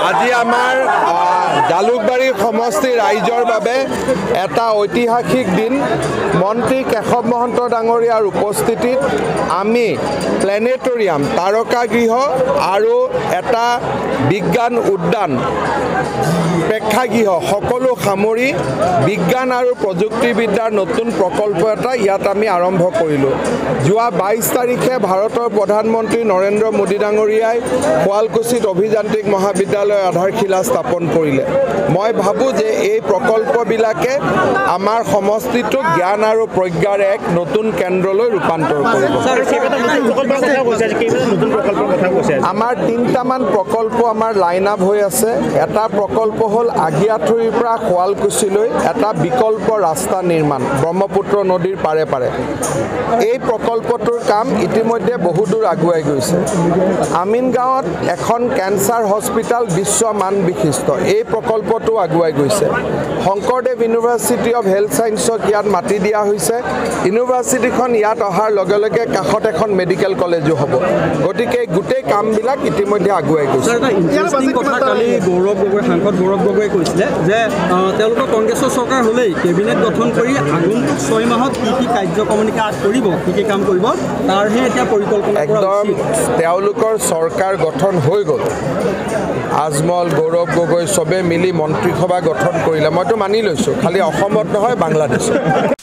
আজি আমাৰ জালুকবাৰী সমষ্টি ৰাইজৰ বাবে এটা ঐতিহাসিক দিন। মন্ত্ৰী কেশৱ মহন্ত ডাঙৰীয়াৰ উপস্থিতিত আমি প্লেনেটৰিয়াম, তাৰকাগৃহ আৰু এটা বিজ্ঞান উদ্যান, প্ৰেক্ষাগৃহ সকলো সামৰি বিজ্ঞান আৰু প্ৰযুক্তিবিদ্যাৰ নতুন প্ৰকল্প এটা ইয়াত আমি আৰম্ভ কৰিলোঁ। যোৱা 22 তাৰিখে ভাৰতৰ প্ৰধানমন্ত্ৰী নৰেন্দ্ৰ মোদী ডাঙৰীয়াই শুৱালকুছিত অভিযান্ত্ৰিক মহাবিদ্যালয়ৰ আধাৰশিলা স্থাপন কৰিলে। মই ভাবোঁ যে এই প্ৰকল্পবিলাকে আমাৰ সমষ্টিটোক জ্ঞান আৰু প্ৰজ্ঞাৰ এক নতুন কেন্দ্ৰলৈ ৰূপান্তৰ কৰিব। আমাৰ 3টামান প্ৰকল্প আমাৰ লাইন আপ হৈ আছে। এটা প্ৰকল্প হ'ল আগিয়াঠুৰিৰ পৰা শুৱালকুছিলৈ এটা বিকল্প ৰাস্তা নিৰ্মাণ ব্ৰহ্মপুত্ৰ নদীৰ পাৰে পাৰে। এই প্ৰকল্পটোৰ কাম ইতিমধ্যে বহুদূৰ আগুৱাই গৈছে। আমিনগাঁৱত এখন কেঞ্চাৰ হস্পিটেল বিশ্বমান বিশিষ্ট, এই প্ৰকল্পটো আগুৱাই গৈছে। শংকৰদেৱ ইউনিভাৰ্চিটি অৱ হেল্থ ছায়েন্সক ইয়াত মাটি দিয়া হৈছে। ইউনিভাৰ্চিটিখন ইয়াত অহাৰ লগে লগে কাষত এখন মেডিকেল কলেজো হ'ব। গতিকে গোটেই কামবিলাক ইতিমধ্যে আগুৱাই গৈছে। গৌৰৱ গগৈ, সাংসদ গৌৰৱ গগৈয়ে কৈছিলে যে তেওঁলোকৰ কংগ্ৰেছৰ চৰকাৰ হ'লেই কেবিনেট গঠন কৰি আগন্তুক 6 মাহত কি কাৰ্যক্ৰমণিকা কৰিব, কি কাম কৰিব তাৰহে এতিয়া পৰিকল্পনা একদম তেওঁলোকৰ চৰকাৰ গঠন হৈ গ'ল। আজমল, গৌৰৱ গগৈ চবে মিলি মন্ত্ৰীসভা গঠন কৰিলে, মইতো মানি লৈছোঁ। খালি অসমত নহয়, বাংলাদেশত।